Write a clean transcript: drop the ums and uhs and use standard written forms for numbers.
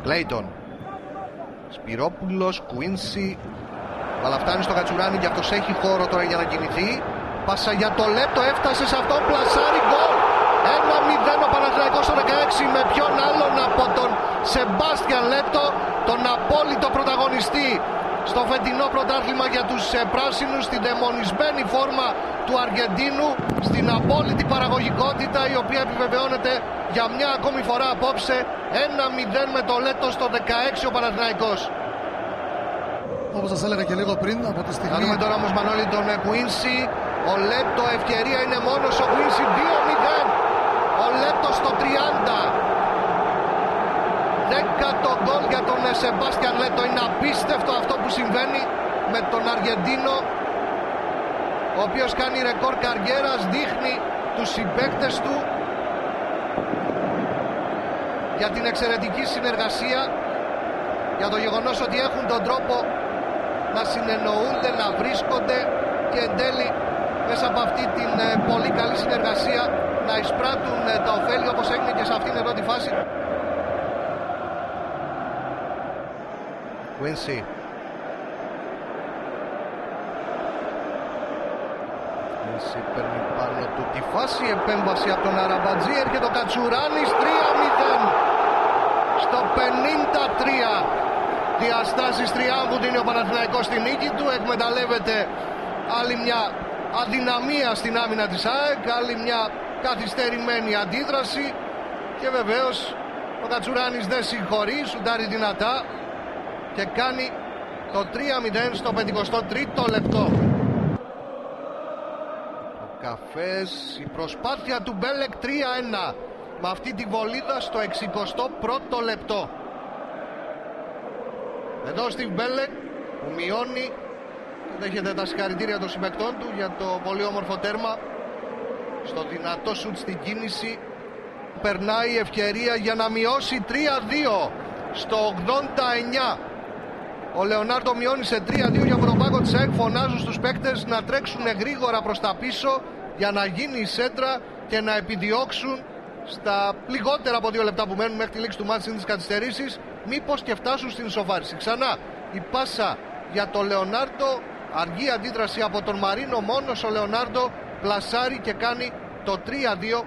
Κλέιτον, Σπυρόπουλος, Κουίνσι. Αλλά φτάνει στο Κατσουράνη και αυτός έχει χώρο τώρα για να κινηθεί. Πάσα για το Λέπτο, έφτασε σε αυτό, πλασάρι, γκολ. 1-0 ο Παναθηναϊκός στο 16, με ποιον άλλον από τον Σεμπάστιαν Λέπτο, τον απόλυτο πρωταγωνιστή στο φετινό πρωτάθλημα για τους πράσινους, στην δαιμονισμένη φόρμα του Αργεντίνου, στην απόλυτη παραγωγικότητα η οποία επιβεβαιώνεται για μια ακόμη φορά απόψε. 1-0 με το Λέπτο στο 16 ο Παναθηναϊκός. Όπως σας έλεγα και λίγο πριν, από τη στιγμή... Κάνουμε τώρα όμως, Μανώλη, τον Κουίνσι. Ο Λέπτο, ευκαιρία είναι μόνος ο Κουίνσι. 2-0 ο Λέπτο στο 30. 10ο γκολ για τον Σεμπάστιαν Λέπτο. Είναι απίστευτο αυτό που συμβαίνει με τον Αργεντίνο, ο οποίος κάνει ρεκόρ καριέρας, δείχνει τους συμπαίκτες του για την εξαιρετική συνεργασία, για το γεγονός ότι έχουν τον τρόπο να συνεννοούνται, να βρίσκονται και εν τέλει μέσα από αυτή την πολύ καλή συνεργασία να εισπράττουν τα ωφέλη, όπως έγινε και σε αυτήν εδώ τη φάση. Κουίνσι. Κουίνσι παίρνει πάνω του τη φάση, επέμβαση από τον Αραμπατζή, έρχεται ο Κατσουράνης, 3-0 στο 53. Διαστάσεις τριάμβου δίνει ο Παναθηναϊκός στη νίκη του, εκμεταλλεύεται άλλη μια αδυναμία στην άμυνα της ΑΕΚ, άλλη μια καθυστερημένη αντίδραση και βεβαίως ο Κατσουράνης δεν συγχωρεί, σουτάρει δυνατά και κάνει το 3-0 στο 53ο λεπτό. Ο Καφές, η προσπάθεια του Μπέλεκ, 3-1 με αυτή τη βολίδα στο 61ο λεπτό. Εδώ Στιβ Μπέλεκ που μειώνει, δέχεται τα συγχαρητήρια των συμπαικτών του για το πολύ όμορφο τέρμα, στο δυνατό σουτ στην κίνηση. Περνάει η ευκαιρία για να μειώσει 3-2 στο 89. Ο Λεωνάρντο μειώνει σε 3-2 για τον πάγκο της ΑΕΚ. Φωνάζουν στους παίκτες να τρέξουν γρήγορα προς τα πίσω για να γίνει η σέντρα και να επιδιώξουν στα λιγότερα από 2 λεπτά που μένουν μέχρι τη λήξη του μάτς της καθυστερήσεις, μήπως και φτάσουν στην ισοφάριση. Ξανά η πάσα για τον Λεωνάρντο, αργή αντίδραση από τον Μαρίνο, μόνος ο Λεωνάρντο πλασάρει και κάνει το 3-2